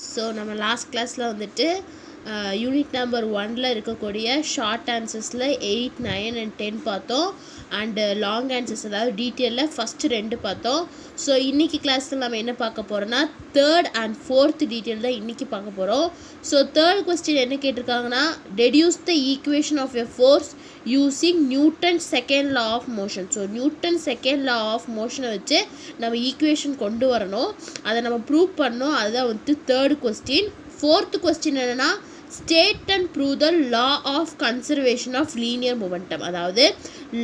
So நம்ம last கிளாஸில் வந்துட்டு யூனிட் நம்பர் 1ல் இருக்கக்கூடிய ஷார்ட் ஆன்சர்ஸில் 8, 9 and 10 பார்த்தோம். அண்டு லாங் ஆன்சர்ஸ் அதாவது டீட்டெயிலில் ஃபஸ்ட்டு 2 பார்த்தோம். ஸோ இன்றைக்கி கிளாஸில் நம்ம என்ன பார்க்க போகிறோன்னா 3rd and 4th டீட்டெயில் தான் இன்றைக்கி பார்க்க போகிறோம். ஸோ 3rd கொஸ்டின் என்ன கேட்டிருக்காங்கன்னா, deduce the equation of a force using Newton second law of motion. So Newton second law of மோஷனை வச்சு நம்ம ஈக்குவேஷன் கொண்டு வரணும், அதை நம்ம ப்ரூவ் பண்ணோம். அதுதான் வந்துட்டு 3rd கொஸ்டின். 4th கொஸ்டின் என்னென்னா, state and prove the law of conservation of linear momentum. அதாவது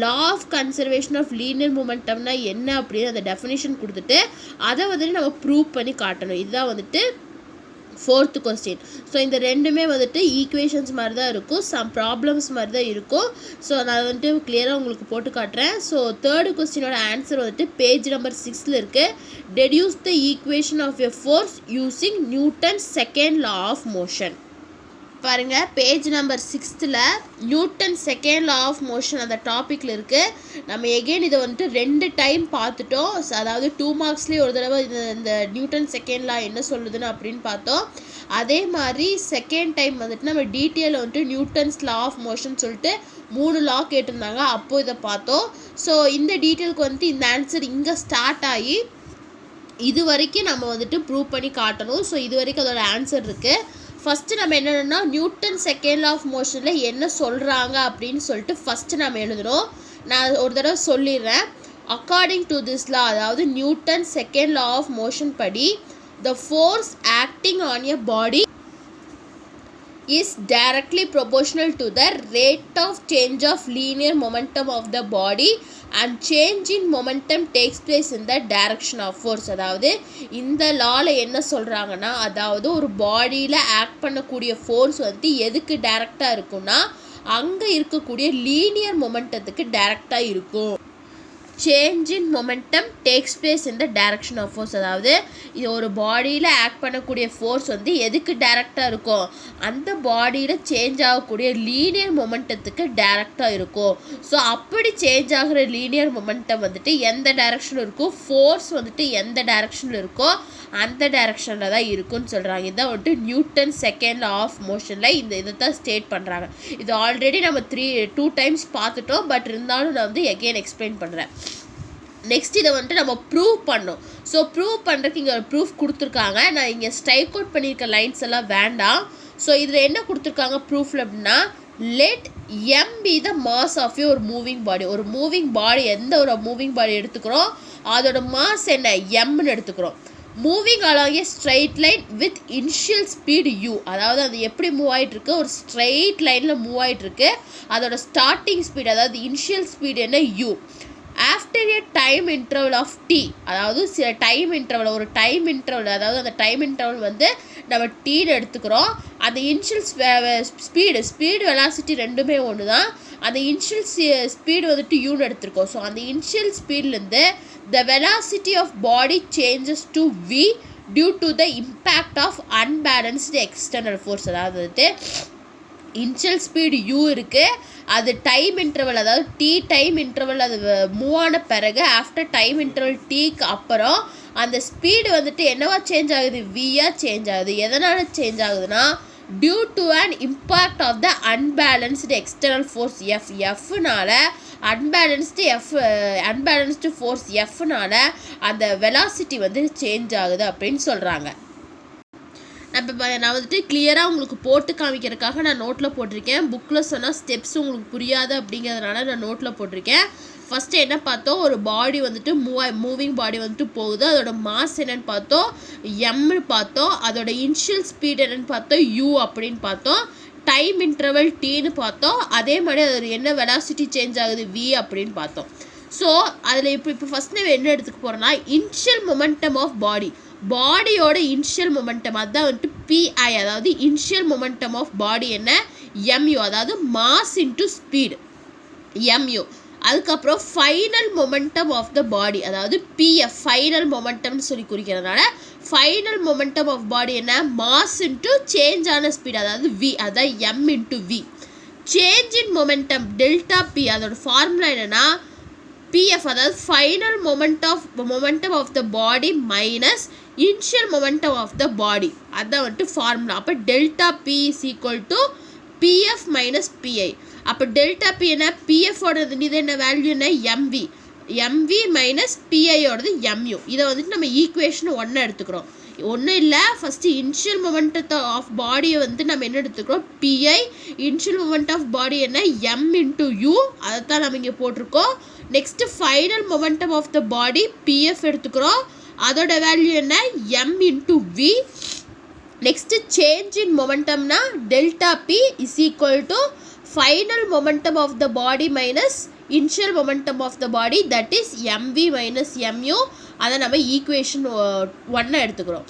law of conservation of linear மொமெண்டம்னா என்ன அப்படின்னு அந்த டெஃபினேஷன் கொடுத்துட்டு அதை வந்துட்டு நம்ம ப்ரூவ் பண்ணி காட்டணும். இதுதான் வந்துட்டு 4th கொஸ்டின். ஸோ இந்த ரெண்டுமே வந்துட்டு ஈக்குவேஷன்ஸ் மாதிரி தான் இருக்கும், சம் ப்ராப்ளம்ஸ் மாதிரி தான் இருக்கும். ஸோ நான் வந்துட்டு கிளியராக உங்களுக்கு போட்டு காட்டுறேன். ஸோ 3rd கொஸ்டினோட ஆன்சர் வந்துட்டு பேஜ் நம்பர் 6ல் இருக்குது. Deduce the equation of a force using Newton second law of motion. பாருங்கள், பேஜ் நம்பர் 6ல் Newton second law of motion அந்த டாப்பிக்கில் இருக்குது. நம்ம எகெயின் இதை வந்துட்டு 2 டைம் பார்த்துட்டோம். அதாவது 2 மார்க்ஸ்லேயே ஒரு தடவை இந்த நியூட்டன் செகண்ட் லா என்ன சொல்லுதுன்னு அப்படின்னு பார்த்தோம். அதே மாதிரி செகண்ட் டைம் வந்துட்டு நம்ம டீட்டெயிலில் வந்துட்டு நியூட்டன்ஸ் லா ஆஃப் மோஷன் சொல்லிட்டு 3 லா கேட்டிருந்தாங்க, அப்போது இதை பார்த்தோம். ஸோ இந்த டீட்டெயிலுக்கு வந்துட்டு இந்த ஆன்சர் இங்கே ஸ்டார்ட் ஆகி இது வரைக்கும் நம்ம வந்துட்டு ப்ரூவ் பண்ணி காட்டணும். ஸோ இது வரைக்கும் அதோட ஆன்சர் இருக்குது. ஃபஸ்ட்டு நம்ம என்னென்னா, நியூட்டன் செகண்ட் லா ஆஃப் மோஷனில் என்ன சொல்கிறாங்க அப்படின்னு சொல்லிட்டு ஃபஸ்ட்டு நம்ம எழுதணும். நான் ஒரு தடவை சொல்லிடுறேன். அக்கார்டிங் டு திஸ் லா, அதாவது Newton second law of motion படி, the force acting on a body is directly proportional to the rate of change of linear momentum of the body and change in momentum takes place in the direction of force. அதாவது இந்த லாவில் என்ன சொல்கிறாங்கன்னா, அதாவது ஒரு பாடியில் act பண்ணக்கூடிய force வந்து எதுக்கு டைரெக்டாக இருக்கும்னா, அங்கே இருக்கக்கூடிய லீனியர் மொமெண்டத்துக்கு டைரெக்டாக இருக்கும். Change in momentum takes place in the direction of force. அதாவது இது ஒரு பாடியில் ஆக்ட் பண்ணக்கூடிய ஃபோர்ஸ் வந்து எதுக்கு டைரெக்டாக இருக்கும், அந்த பாடியில் சேஞ்ச் ஆகக்கூடிய லீனியர் மொமெண்டத்துக்கு டைரெக்டாக இருக்கும். ஸோ அப்படி சேஞ்ச் ஆகிற லீனியர் மொமெண்டம் வந்துட்டு எந்த டைரக்ஷனில் இருக்கும், ஃபோர்ஸ் வந்துட்டு எந்த டைரக்ஷனில் இருக்கோ அந்த டைரக்ஷனில் தான் இருக்குன்னு சொல்கிறாங்க. இதுதான் வந்துட்டு நியூட்டன் செகண்ட் லா ஆஃப் மோஷனில் இதை தான் ஸ்டேட் பண்ணுறாங்க. இது ஆல்ரெடி நம்ம 2 டைம்ஸ் பார்த்துட்டோம், பட் இருந்தாலும் நான் வந்து எகெயின் எக்ஸ்பிளைன் பண்ணுறேன். நெக்ஸ்ட் இதை வந்துட்டு நம்ம ப்ரூவ் பண்ணோம். ஸோ ப்ரூவ் பண்ணுறதுக்கு இங்கே ஒரு ப்ரூஃப் கொடுத்துருக்காங்க. நான் இங்கே ஸ்ட்ரைக் அவுட் பண்ணியிருக்க லைன்ஸ் எல்லாம் வேண்டாம். ஸோ இதில் என்ன கொடுத்துருக்காங்க ப்ரூஃபில் அப்படின்னா, let m be the mass of ஒரு மூவிங் பாடி. ஒரு மூவிங் பாடி, எந்த ஒரு மூவிங் பாடி எடுத்துக்கிறோம் அதோட மாஸ் என்ன, எம்னு எடுத்துக்கிறோம். Moving along A straight line with initial speed u. அதாவது அது எப்படி மூவ் ஆகிட்டுருக்கு, ஒரு ஸ்ட்ரைட் லைனில் மூவ் ஆகிட்டுருக்கு. அதோட ஸ்டார்டிங் ஸ்பீடு அதாவது இனிஷியல் ஸ்பீடு என்ன, u. After a time interval of t, அதாவது சில டைம் இன்டர்வல், ஒரு டைம் இன்டர்வல், அதாவது அந்த டைம் இன்டர்வல் வந்து நம்ம டீன்னு எடுத்துக்கிறோம். அந்த இனிஷியல் ஸ்பீடு வெலாசிட்டி ரெண்டுமே ஒன்று தான். அந்த இனிஷியல் ஸ்பீடு வந்துட்டு யூன்னு எடுத்துருக்கோம். ஸோ அந்த initial ஸ்பீட்லேருந்து the velocity of body changes to v due to the impact of unbalanced external force. அதாவது வந்துட்டு இனிஷியல் ஸ்பீடு u இருக்குது, அது டைம் இன்டர்வல் அதாவது t டைம் இன்டர்வல் அது மூவ் ஆன பிறகு ஆஃப்டர் டைம் இன்டர்வல் tக்கு அப்புறம் அந்த ஸ்பீடு வந்துட்டு என்னவா சேஞ்ச் ஆகுது, vயா சேஞ்ச் ஆகுது. எதனால் சேஞ்ச் ஆகுதுன்னா, due to an impact of the unbalanced external force f. எஃப்னால அன்பேலன்ஸ்டு ஃபோர்ஸ் எஃப்னால அந்த வெலாசிட்டி வந்து சேஞ்ச் ஆகுது அப்படின்னு சொல்கிறாங்க. நான் வந்துட்டு கிளியராக உங்களுக்கு போட்டு காமிக்கிறதுக்காக நான் நோட்டில் போட்டிருக்கேன். புக்கில் சொன்னால் ஸ்டெப்ஸ் உங்களுக்கு புரியாது அப்படிங்கிறதுனால நான் நோட்டில் போட்டிருக்கேன். ஃபஸ்ட்டு என்ன பார்த்தோம், ஒரு பாடி வந்துட்டு மூவிங் பாடி வந்துட்டு போகுது, அதோட மாஸ் என்னென்னு பார்த்தோம், எம்னு பார்த்தோம். அதோட இனிஷியல் ஸ்பீட் என்னென்னு பார்த்தோம், u அப்படின்னு பார்த்தோம். டைம் இன்டர்வல் டீன்னு பார்த்தோம். அதே மாதிரி அது என்ன வெலாசிட்டி சேஞ்ச் ஆகுது, v அப்படின்னு பார்த்தோம். ஸோ அதில் இப்போ ஃபஸ்ட் நம்ம என்ன எடுத்துக்க போகிறோன்னா, இனிஷியல் மொமெண்டம் ஆஃப் பாடியோட இனிஷியல் மொமெண்டம் அதுதான் வந்துட்டு PI. அதாவது இனிஷியல் மொமெண்டம் ஆஃப் பாடி என்ன, mu, அதாவது மாஸ் இன்ட்டு ஸ்பீடு mu. அதுக்கப்புறம் final momentum of the body அதாவது PF, ஃபைனல் மொமெண்டம்னு சொல்லி குறிக்கிறதுனால ஃபைனல் மொமெண்டம் ஆஃப் பாடி என்ன, மாஸ் இன்ட்டு சேஞ்ச் ஆன ஸ்பீடு அதாவது v, அதான் m into v. Change in momentum delta p, அதோட ஃபார்முலா என்னென்னா PF, அதாவது final momentum of the body minus initial momentum of the body. அதான் வந்துட்டு ஃபார்முலா. அப்போ delta P is equal to PF minus PI. அப்போ delta P என்ன, பிஎஃபோடது இது என்ன வேல்யூ என்ன, எம்வி. எம்வி மைனஸ் பிஐயோடது எம்யூ. இதை வந்துட்டு நம்ம ஈக்குவேஷன் 1 எடுத்துக்கிறோம். ஒன்றும் இல்லை, ஃபஸ்ட்டு இனிஷியல் மொமெண்டத்தை ஆஃப் பாடியை வந்து நம்ம என்ன எடுத்துக்கிறோம், PI. Initial moment of body என்ன, எம் இன்ட்டு யூ. அதை தான் நம்ம இங்கே போட்டிருக்கோம். Next final momentum of the body PF எடுத்துக்கிறோம். அதோட வேல்யூ என்ன, M into V. Next change in மொமெண்டம்னா delta P is equal to final momentum of the body minus initial momentum of the body, that is MV minus MU. அதை நம்ம equation 1 எடுத்துக்கிறோம்.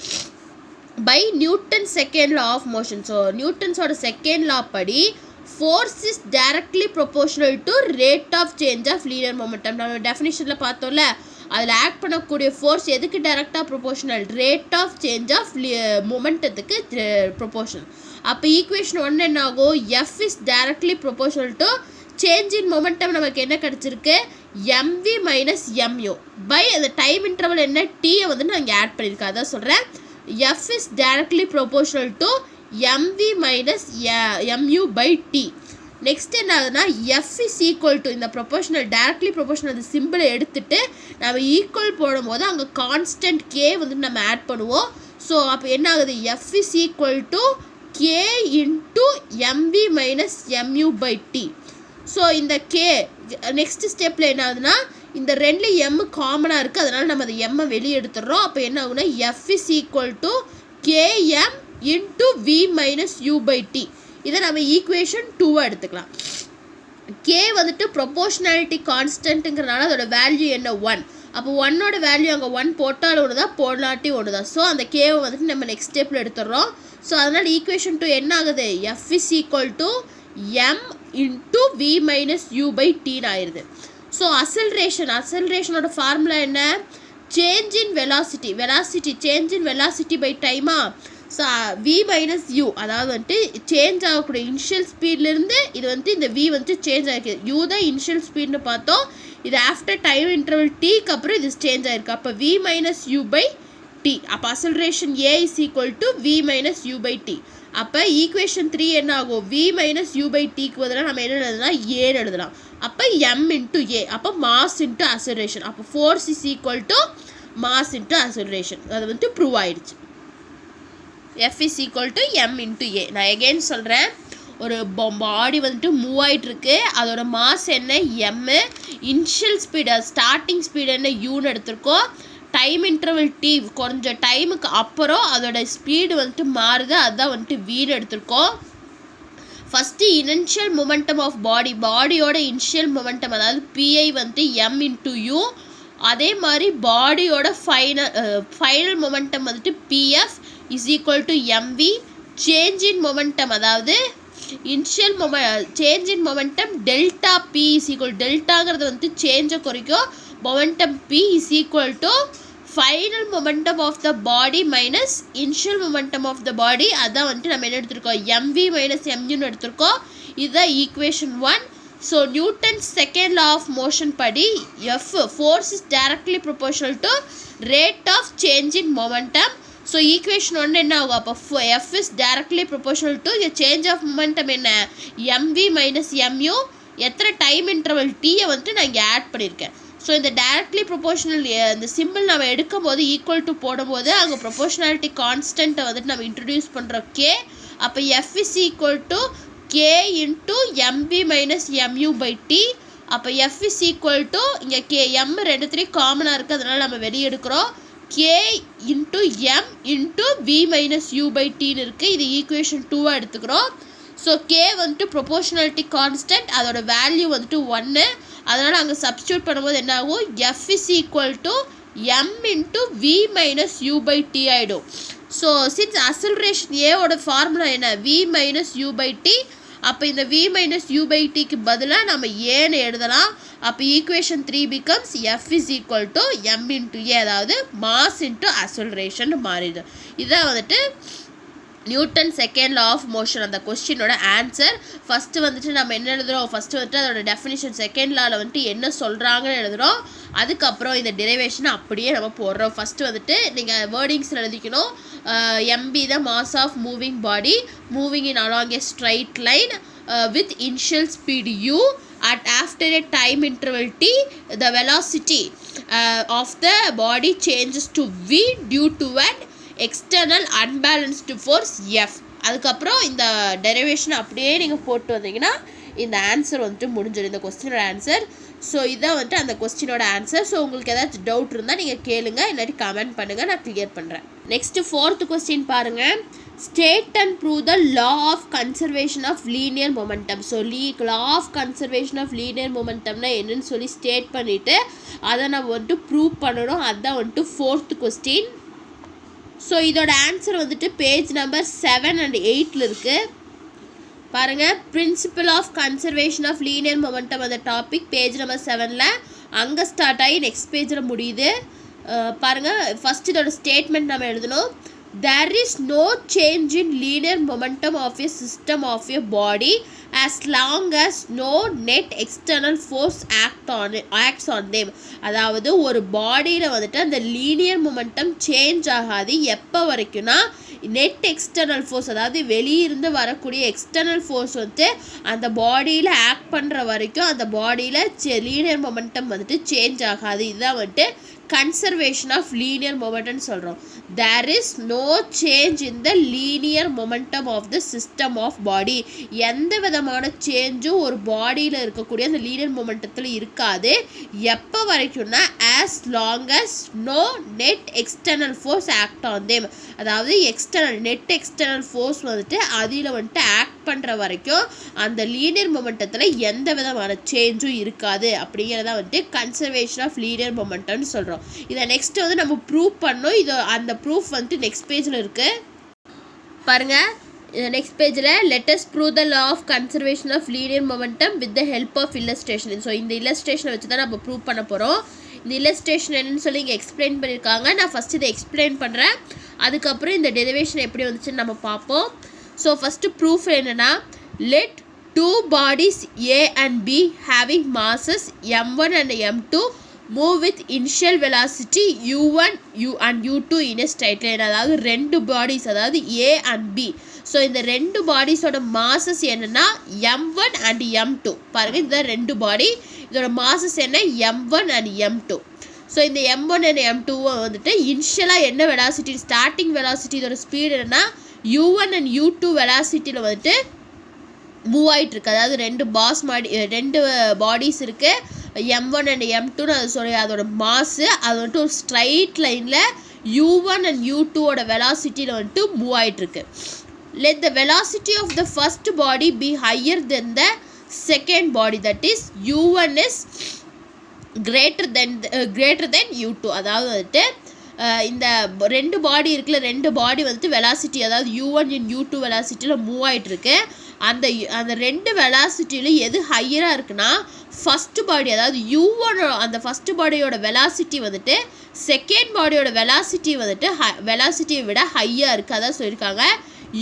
By Newton second law of motion. So நியூட்டன்ஸோட second law படி force is directly proportional to rate of change of linear momentum. நம்ம டெஃபினிஷனில் பார்த்தோம்ல, அதில் act பண்ணக்கூடிய force எதுக்கு டைரக்டாக proportional, rate of change of மொமெண்டத்துக்கு ப்ரொபோஷனல். அப்போ ஈக்குவேஷன் 1 என்ன ஆகும், F is directly proportional to change in momentum. நமக்கு என்ன கிடச்சிருக்கு, எம்வி மைனஸ் எம்யூ பை அந்த டைம் இன்டர்வல் என்ன, டீயை வந்து நான் இங்கே ஆட் பண்ணியிருக்கேன். அதான் சொல்கிறேன், எஃப் இஸ் டைரக்ட்லி ப்ரொபோஷனல் டு எம்வி minus mu by t. Next என்ன ஆகுதுன்னா, எஃப் இஸ் ஈக்குவல் டு இந்த ப்ரொபோஷனல் டைரக்ட்லி ப்ரொபோஷனல் அந்த சிம்பிளை எடுத்துகிட்டு நம்ம ஈக்குவல் போடும்போது அங்கே கான்ஸ்டன்ட் கே வந்து நம்ம ஆட் பண்ணுவோம். ஸோ அப்போ என்ன ஆகுது, F is equal to K into MV minus mu by t. So இந்த கே நெக்ஸ்ட் ஸ்டெப்பில் என்ன ஆகுதுன்னா, இந்த ரெண்டு எம் காமனாக இருக்குது, அதனால் நம்ம அந்த எம்மை வெளியே எடுத்துடுறோம். அப்போ என்ன ஆகுனா, F is equal to k m into we minus you by t. இதை நம்ம ஈக்குவேஷன் 2 எடுத்துக்கலாம். கே வந்துட்டு ப்ரொபோஷனாலிட்டி கான்ஸ்டன்ட்டுங்கிறனால அதோட வேல்யூ என்ன, 1. அப்போ 1ஓட வேல்யூ அங்கே 1 போட்டாலும் ஒன்று தான், போடலாட்டி ஒன்று தான். ஸோ அந்த கேவை வந்துட்டு நம்ம நெக்ஸ்ட் ஸ்டெப்பில் எடுத்துடுறோம். ஸோ அதனால் ஈக்குவேஷன் 2 என்ன ஆகுது, F is equal to M into we minus you by டின்னு ஆயிடுது. ஸோ அசல்ரேஷனோட ஃபார்முலா என்ன, change in velocity change in velocity by டைமா. ஸோ வி மைனஸ் யூ, அதாவது வந்துட்டு சேஞ்ச் ஆகக்கூடிய இனிஷியல் ஸ்பீட்லேருந்து இது வந்துட்டு இந்த வி வந்துட்டு சேஞ்ச் ஆகிருக்கு. யூ தான் இனிஷியல் ஸ்பீட்னு பார்த்தோம், இது ஆஃப்டர் டைம் இன்டர்வல் டீக்கு அப்புறம் இது சேஞ்ச் ஆகிருக்கு. அப்போ V minus you by D. அப்போ acceleration A is equal to V minus you by D. அப்போ ஈக்குவேஷன் 3 என்ன ஆகும், வி மைனஸ் யூ பை டிக்கு பதிலாக நம்ம என்ன எழுதலாம், ஏன்னு எழுதலாம். அப்போ எம் இன்ட்டு ஏ, அப்போ மாஸ் இன்ட்டு அசல்ரேஷன். அப்போ force is equal to mass into acceleration. அது வந்துட்டு ப்ரூவ் ஆயிடுச்சு. F is equal to M into A. நான் எகெயின் சொல்கிறேன், ஒரு பாடி வந்துட்டு மூவ் ஆகிட்டுருக்கு, அதோட மாஸ் என்ன, M. Initial speed starting speed என்ன, யூன்னு எடுத்திருக்கோம். டைம் இன்டர்வல் டி, கொஞ்சம் டைமுக்கு அப்புறம் அதோட ஸ்பீடு வந்துட்டு மாறுது, அதுதான் வந்துட்டு வீன்னு எடுத்திருக்கோம். ஃபஸ்ட்டு இனிஷியல் மொமெண்டம் ஆஃப் பாடியோட இனிஷியல் மொமெண்டம், அதாவது பிஐ வந்துட்டு எம் இன்ட்டு யூ. அதே மாதிரி பாடியோட ஃபைனல் மொமெண்டம் வந்துட்டு PF is equal to MV. Change in momentum, அதாவது initial change in momentum delta P is equal, டெல்டாங்கிறது வந்துட்டு சேஞ்சை குறைக்கும். Momentum P is equal to final momentum of the body minus initial momentum of the body. அதான் வந்துட்டு நம்ம என்ன எடுத்திருக்கோம், எம்வி மைனஸ் எம்யூன்னு எடுத்திருக்கோம். இதுதான் equation 1. So Newton's second law of motion படி F force is directly proportional to rate of change in momentum. So equation 1 என்ன ஆகும், அப்போ F is directly proportional to change of momentum என்ன, எம்வி மைனஸ் எம்யூ. எத்தனை time interval டீயை வந்துட்டு நான் இங்கே ஆட் பண்ணியிருக்கேன். ஸோ இந்த டைரக்ட்லி ப்ரொபோஷனல் இந்த சிம்பிள் நம்ம எடுக்கும் போது ஈக்குவல் டு போடும்போது அங்கே ப்ரொபோஷனாலிட்டி கான்ஸ்டன்ட்டை வந்துட்டு நம்ம இன்ட்ரடியூஸ் பண்ணுறோம் கே. அப்போ F is equal to K into MV minus mu by D. அப்போ எஃப் இஸ் ஈக்குவல் டு இங்கே கே எம் ரெண்டுத்துலேயும் காமனாக இருக்குது, அதனால் நம்ம வெளியே எடுக்கிறோம். K into M into we minus you by டின்னு இருக்குது. இது ஈக்குவேஷன் 2 எடுத்துக்கிறோம். ஸோ கே வந்துட்டு ப்ரொபோஷனாலிட்டி கான்ஸ்டன்ட், அதோட வேல்யூ வந்துட்டு 1. அதனால் அங்கே சப்ஸ்டியூட் பண்ணும்போது என்ன ஆகும், F is equal to M into we minus you by D ஆகிடும். ஸோ சின்ஸ் அசல்ரேஷன் ஏவோட ஃபார்முலா என்ன, v minus you by D. அப்போ இந்த வி மைனஸ் யூ பை டிக்கு பதிலாக நம்ம ஏன்னு எழுதலாம். அப்போ equation 3 becomes F is equal to M into A, அதாவது மாஸ் இன்ட்டு அசல்ரேஷன் மாறிடுது. இதுதான் வந்துட்டு Newton second law of motion அந்த கொஸ்டினோட ஆன்சர். ஃபஸ்ட்டு வந்துட்டு நம்ம என்ன எழுதுகிறோம், ஃபஸ்ட்டு வந்துட்டு அதோட டெஃபினிஷன், செகண்ட் லாவில் வந்துட்டு என்ன சொல்கிறாங்கன்னு எழுதுகிறோம். அதுக்கப்புறம் இந்த டெரிவேஷனை அப்படியே நம்ம போடுறோம். ஃபஸ்ட்டு வந்துட்டு நீங்கள் வேர்டிங்ஸில் எழுதிக்கணும். M be the mass of moving body moving in along a straight line with initial speed u at after a time interval t the velocity of the body changes to v due to an external unbalanced force f. அதுக்கப்புறம் இந்த derivation அப்படியே நீங்கள் போட்டு வந்தீங்கன்னா இந்த answer வந்துட்டு முடிஞ்சிடும், இந்த கொஸ்டினோட ஆன்சர். ஸோ இதான் வந்துட்டு அந்த கொஸ்டினோட ஆன்சர். ஸோ உங்களுக்கு ஏதாச்சும் டவுட் இருந்தால் நீங்கள் கேளுங்க, இல்லாட்டி கமெண்ட் பண்ணுங்கள், நான் கிளியர் பண்ணுறேன். நெக்ஸ்ட்டு 4th கொஸ்டின் பாருங்கள். State and prove the law of conservation of linear momentum. So law of conservation of linear மொமெண்டம்னா என்னன்னு சொல்லி ஸ்டேட் பண்ணிவிட்டு அதை நம்ம வந்துட்டு ப்ரூவ் பண்ணணும். அதுதான் வந்துட்டு 4th கொஸ்டின். ஸோ இதோட ஆன்சர் வந்துட்டு பேஜ் நம்பர் 7 and 8 இருக்குது. பாருங்கள், principle of conservation of linear momentum அந்த டாபிக் பேஜ் நம்பர் 7ல் அங்கே ஸ்டார்ட் ஆகி நெக்ஸ்ட் பேஜில் முடியுது. பாருங்கள், ஃபஸ்ட் இதோட ஸ்டேட்மெண்ட் நம்ம எழுதணும். There is no change in linear momentum of a system of a body as long as no net external force acts on them. அதாவது ஒரு பாடியில் வந்துட்டு அந்த லீனியர் மொமெண்டம் சேஞ்ச் ஆகாது எப்போ வரைக்கும்னா நெட் எக்ஸ்டர்னல் ஃபோர்ஸ், அதாவது வெளியிருந்து வரக்கூடிய எக்ஸ்டர்னல் ஃபோர்ஸ் வந்துட்டு அந்த பாடியில் ஆக்ட் பண்ணுற வரைக்கும் அந்த பாடியில் லீனியர் மொமெண்டம் வந்துட்டு சேஞ்ச் ஆகாது. இதுதான் வந்துட்டு கன்சர்வேஷன் ஆஃப் லீனியர் மொமெண்டம்னு சொல்கிறோம். There is no change in the linear momentum of the system of body. எந்த விதமான சேஞ்சும் ஒரு பாடியில் இருக்கக்கூடிய அந்த லீனியர் மொமெண்டத்தில் இருக்காது. எப்போ வரைக்கும்னா as long as no net external force act on them. அதாவது நெட் எக்ஸ்டர்னல் ஃபோர்ஸ் வந்துட்டு அதில் வந்துட்டு ஆக்ட் பண்ணுற வரைக்கும் அந்த லீனியர் மொமெண்டத்தில் எந்த விதமான சேஞ்சும் இருக்காது. அப்படிங்கிறத வந்துட்டு கன்சர்வேஷன் ஆஃப் லீனியர் மொமெண்டம்னு சொல்கிறோம். இதை நெக்ஸ்ட் வந்து நம்ம ப்ரூவ் பண்ணோம். இது அந்த ப்ரூஃப் வந்துட்டு நெக்ஸ்ட் பேஜில் இருக்குது. பாருங்கள், நெக்ஸ்ட் பேஜில் let's prove the law of conservation of linear momentum with the help of illustration. So இந்த இல்லஸ்ட்ரேஷனை வச்சு தான் நம்ம ப்ரூவ் பண்ண போகிறோம். இந்த இல்லஸ்ட்ரேஷன் என்னன்னு சொல்லி இங்கே எக்ஸ்பிளைன் பண்ணியிருக்காங்க. நான் ஃபஸ்ட்டு இதை எக்ஸ்பிளைன் பண்ணுறேன், அதுக்கப்புறம் இந்த டெரிவேஷன் எப்படி வந்துச்சுன்னு நம்ம பார்ப்போம். ஸோ ஃபஸ்ட்டு ப்ரூஃப் என்னென்னா, let two bodies A and B having masses m1 and m2 move with initial velocity u1 and u2 in a straight line. அதாவது ரெண்டு பாடிஸ், அதாவது A and B. ஸோ இந்த ரெண்டு பாடிஸோட மாசஸ் என்னென்னா m1 and m2. பாருங்கள், இதுதான் ரெண்டு பாடி, இதோட மாசஸ் என்ன m1 and m2. ஸோ இந்த m1 and m2 வந்துட்டு இனிஷியலாக என்ன வெலாசிட்டி, ஸ்டார்டிங் வெலாசிட்டி, இதோட ஸ்பீடு என்னென்னா u1 and u2 வெலாசிட்டியில் வந்துட்டு மூவ் ஆகிட்டுருக்கு. அதாவது ரெண்டு பாடிஸ் இருக்குது, m1 and m2ன்னு அது சொல்லி அதோட மாசு, அது வந்துட்டு ஒரு ஸ்ட்ரைட் லைனில் u1 and u2ஓட வெலாசிட்டியில் வந்துட்டு மூவ் ஆகிட்டுருக்கு. let the velocity of the first body be higher than the second body, that is u1 is greater than u2. அதாவது வந்துட்டு இந்த ரெண்டு பாடி இருக்குல்ல, ரெண்டு பாடி வந்துட்டு வெலாசிட்டி, அதாவது u1 and u2 வெலாசிட்டியில் மூவ் ஆகிட்டுருக்கு. அந்த ரெண்டு வெலாசிட்டியில் எது ஹையராக இருக்குன்னா ஃபஸ்ட்டு பாடி, அதாவது u1 அந்த ஃபஸ்ட்டு பாடியோட வெலாசிட்டி வந்துட்டு செகண்ட் பாடியோட வெலாசிட்டி வந்துட்டு வெலாசிட்டியை விட ஹையாக இருக்குது. அதான் சொல்லியிருக்காங்க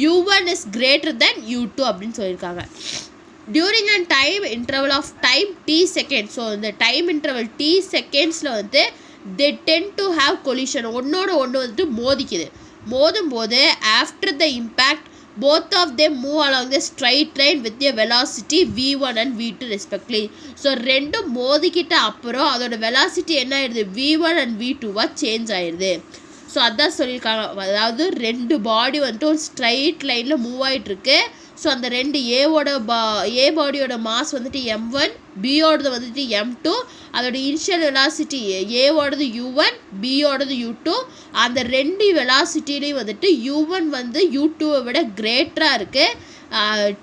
u1 is greater than u2 அப்படின்னு சொல்லியிருக்காங்க. during a time interval of time t seconds. So இந்த டைம் இன்டர்வல் t செகண்ட்ஸில் வந்து they tend to have collision. ஒன்னோட ஒன்று வந்துட்டு மோதும் போது after the impact both of them move along the straight line with a velocity v1 and v2 respectively. So ரெண்டும் மோதிக்கிட்ட அப்புறம் அதோட வெலாசிட்டி என்ன ஆயிடுது, v1 and v2வா சேஞ்ச் ஆயிடுது. ஸோ அதான் சொல்லியிருக்காங்க. அதாவது ரெண்டு பாடி வந்துட்டு ஒரு ஸ்ட்ரைட் லைனில் மூவ் ஆகிட்டுருக்கு. ஸோ அந்த ரெண்டு ஏ பாடியோட மாஸ் வந்துட்டு m1, பியோடது வந்துட்டு m2, அதோட இனிஷியல் வெலாசிட்டி ஏவோடது u1, பியோடது u2. அந்த ரெண்டு வெலாசிட்டிலையும் வந்துட்டு u1 வந்து u2வை விட கிரேட்டராக இருக்குது.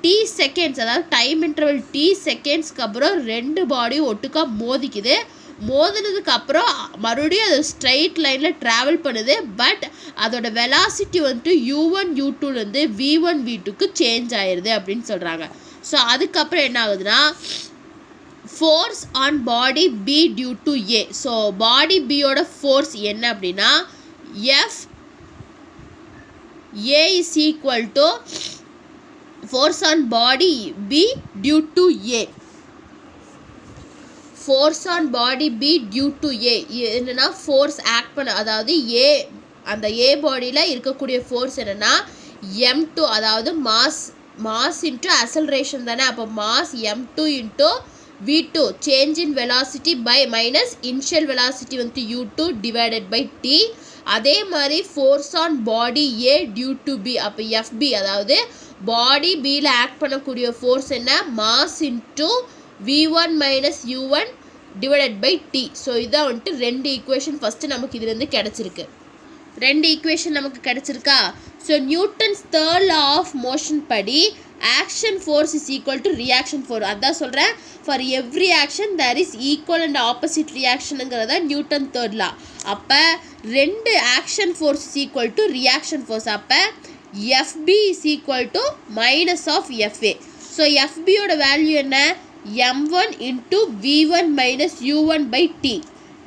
t செகண்ட்ஸ், அதாவது டைம் இன்டர்வல் t செகண்ட்ஸ்க்கு அப்புறம் ரெண்டு பாடியும் ஒட்டுக்கா மோதினதுக்கு அப்புறம் மறுபடியும் அது ஸ்ட்ரைட் லைனில் ட்ராவல் பண்ணுது. பட் அதோட வெலாசிட்டி வந்துட்டு u1 u2லேருந்து v1 v2க்கு சேஞ்ச் ஆயிடுது அப்படின்னு சொல்கிறாங்க. ஸோ அதுக்கப்புறம் என்ன ஆகுதுன்னா, force on body b due to a. So body பியோட ஃபோர்ஸ் என்ன அப்படின்னா f A is equal to force on body B due to A. Force on body B due to A என்னன்னா force act பண்ண, அதாவது A அந்த A பாடியில் இருக்கக்கூடிய force என்னன்னா m2, அதாவது mass into acceleration தானே. அப்போ mass m2 into v2 change in velocity by minus initial velocity வந்து u2 divided by t. அதே மாதிரி force on body A due to B, அப்போ FB, அதாவது பாடி பியில் ஆக்ட் பண்ணக்கூடிய ஃபோர்ஸ் என்ன, mass into v1 minus u1 divided by t. So இதான் வந்துட்டு ரெண்டு ஈக்குவேஷன் ஃபஸ்ட்டு நமக்கு இதுலேருந்து கிடச்சிருக்கு. ரெண்டு ஈக்குவேஷன் நமக்கு கிடச்சிருக்கா. So Newton's third law of motion படி action force is equal to reaction force. அதான் சொல்கிறேன், for every action there is equal and opposite ரியாக்ஷனுங்கிறத நியூட்டன் தேர்ட் லா. அப்போ ரெண்டு action force is equal to reaction force. அப்போ FB is equal to minus of FA. So FB ஓட value என்ன, m1 into v1 minus u1 by t.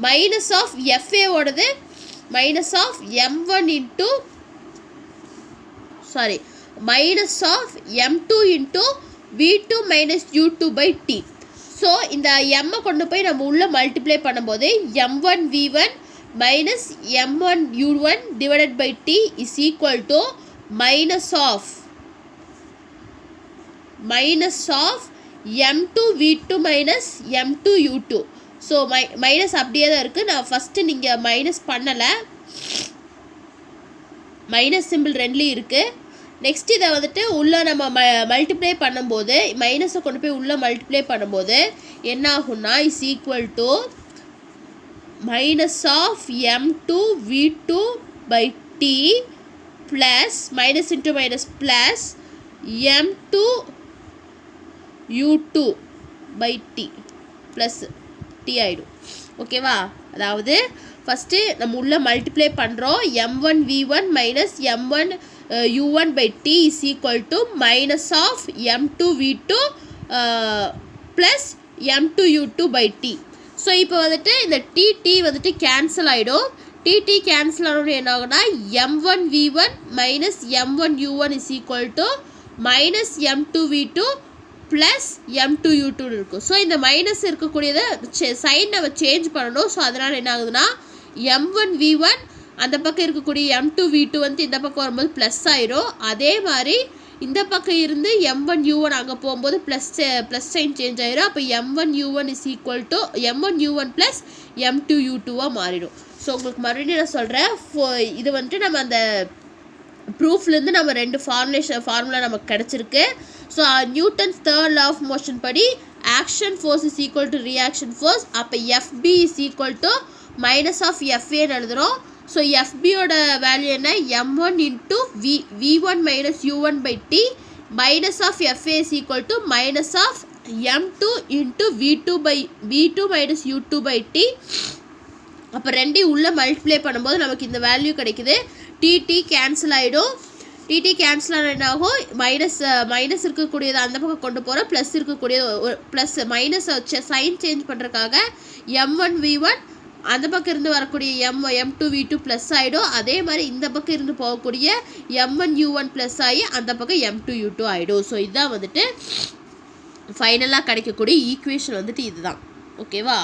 Minus of FA ஓடது minus of m1 into minus of m2 into v2 minus u2 by t. So இந்த m கொண்டு போய் நம்ம உள்ள multiply பண்ணும்போது m1 v1 minus m1 u1 divided by t is equal to minus of m2 v2 minus m2 u2. So minus அப்படியே தான் இருக்குது. நான் ஃபஸ்ட்டு நீங்கள் மைனஸ் பண்ணலை, மைனஸ் சிம்பிள் ரெண்டுலேயும் இருக்குது. நெக்ஸ்ட் இதை வந்துட்டு உள்ளே நம்ம மல்டிப்ளை பண்ணும்போது, மைனஸை கொண்டு போய் உள்ளே மல்டிப்ளை பண்ணும்போது என்ன ஆகும்னா is equal to minus of m2 v2 by t plus minus into minus plus m2 u2 by t plus t ஆயிடும். ஓகேவா, அதாவது ஃபஸ்ட்டு நம்ம உள்ள மல்டிப்ளை பண்ணுறோம், m1 v1 minus m1 u1 by t is equal to minus of m2 v2 plus m2 u2 by t. So இப்போ வந்துட்டு இந்த t வந்துட்டு கேன்சல் ஆகிடும். டி கேன்சல் ஆனோட என்ன ஆகுனா m1 v1 minus m1 u1 is equal to minus m2 v2 plus m2 u2 இருக்கும். So இந்த minus இருக்கக்கூடியதை சைன் நம்ம சேஞ்ச் பண்ணணும். ஸோ அதனால் என்ன ஆகுதுன்னா m1 v1 அந்த பக்கம் இருக்கக்கூடிய m2 v2 வந்து இந்த பக்கம் வரும்போது ப்ளஸ் ஆயிரும். அதே மாதிரி இந்த பக்கம் இருந்து m1 u1 அங்கே போகும்போது ப்ளஸ் சைன் சேஞ்ச் ஆயிரும். அப்போ m1 u1 is equal to m1 u1 plus m2 u2வாக மாறிடும். ஸோ உங்களுக்கு மறுபடியும் நான் சொல்கிறேன், இது வந்துட்டு நம்ம அந்த ப்ரூஃப்லேருந்து நம்ம ரெண்டு ஃபார்முலா நமக்கு கிடச்சிருக்கு. So Newton's third law of motion படி action force is equal to reaction force. அப்போ FB is equal to minus of FAன்னு எழுதுகிறோம். ஸோ FBயோட வேல்யூ என்ன, m1 into v1 minus u1 by t minus of FA is equal to minus of m2 into v2 minus u2 by t. அப்போ ரெண்டையும் உள்ளே multiply பண்ணும்போது நமக்கு இந்த வேல்யூ கிடைக்குது. டி கேன்சல் ஆகிடும். டி கேன்சல் ஆனால் என்ன ஆகும், மைனஸ் இருக்கக்கூடியது அந்த பக்கம் கொண்டு போகிறோம், ப்ளஸ் இருக்கக்கூடியது ப்ளஸ் மைனஸை வச்சு சைன் சேஞ்ச் பண்ணுறதுக்காக m1 v1 அந்த பக்கம் இருந்து வரக்கூடிய m2 v2 ப்ளஸ் ஆகிடும். அதே மாதிரி இந்த பக்கம் இருந்து போகக்கூடிய m1 u1 ப்ளஸ் ஆகி அந்த பக்கம் m2 u2 ஆகிடும். ஸோ இதுதான் வந்துட்டு ஃபைனலாக கிடைக்கக்கூடிய ஈக்குவேஷன் வந்துட்டு இதுதான். ஓகேவா,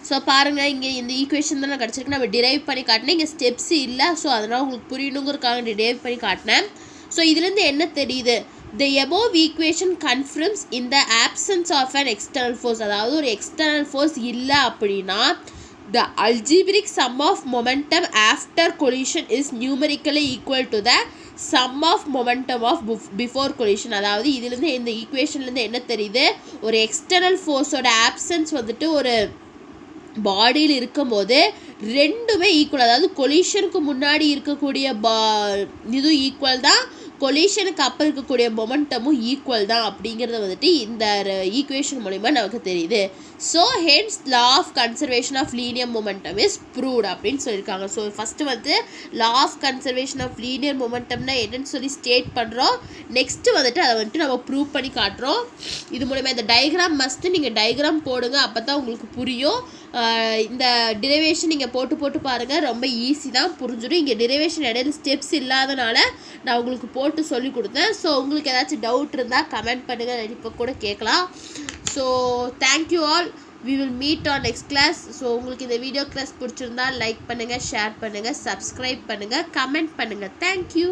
ஸோ பாருங்கள், இங்கே இந்த ஈக்குவேஷன் தான் கிடச்சிருக்கு. நம்ம டிரைவ் பண்ணி காட்டினேன், இங்கே ஸ்டெப்ஸ் இல்லை. ஸோ அதனால் உங்களுக்கு புரியணுங்கிறதுக்காக டிரைவ் பண்ணி காட்டினேன். ஸோ இதுலேருந்து என்ன தெரியுது, the above equation confirms in the absence of an external force. அதாவது ஒரு எக்ஸ்டர்னல் ஃபோர்ஸ் இல்லை அப்படின்னா the algebraic sum of momentum after collision is numerically equal to the sum of momentum of before collision. அதாவது இதுலேருந்து இந்த ஈக்குவேஷன்லேருந்து என்ன தெரியுது, ஒரு எக்ஸ்டர்னல் ஃபோர்ஸோட ஆப்சன்ஸ் வந்துட்டு ஒரு பாடியில் இருக்கும்போது ரெண்டுமே ஈக்குவல். அதாவது கொலிஷனுக்கு முன்னாடி இருக்கக்கூடிய இது ஈக்குவல் தான், கொலிஷனுக்கு அப்புறம் இருக்கக்கூடிய மொமெண்டமும் ஈக்குவல் தான் அப்படிங்கிறத வந்துட்டு இந்த ஈக்குவேஷன் மூலிமா நமக்கு தெரியுது. So hence law of conservation of linear momentum is proved அப்படின்னு சொல்லியிருக்காங்க. ஸோ ஃபஸ்ட்டு வந்து law of conservation of linear மொமெண்டம்னா என்னன்னு சொல்லி ஸ்டேட் பண்ணுறோம். நெக்ஸ்ட்டு வந்துட்டு அதை வந்துட்டு நம்ம ப்ரூவ் பண்ணி காட்டுறோம். இது மூலமாக இந்த டயக்ராம் மஸ்ட்டு நீங்கள் டயக்ராம் போடுங்க, அப்போ தான் உங்களுக்கு புரியும். இந்த டிரைவேஷன் நீங்கள் போட்டு பாருங்கள், ரொம்ப ஈஸி தான், புரிஞ்சிடும். இங்கே டிரைவேஷன் இடையில ஸ்டெப்ஸ் இல்லாதனால நான் உங்களுக்கு போட்டு சொல்லி கொடுத்தேன். ஸோ உங்களுக்கு ஏதாச்சும் டவுட் இருந்தால் கமெண்ட் பண்ணுங்கள், இப்போ கூட கேட்கலாம். So thank you all, we will meet on next class. So உங்களுக்கு இந்த வீடியோ கிளாஸ் பிடிச்சிருந்தா லைக் பண்ணுங்கள், ஷேர் பண்ணுங்கள், சப்ஸ்கிரைப் பண்ணுங்கள், கமெண்ட் பண்ணுங்கள். தேங்க்யூ.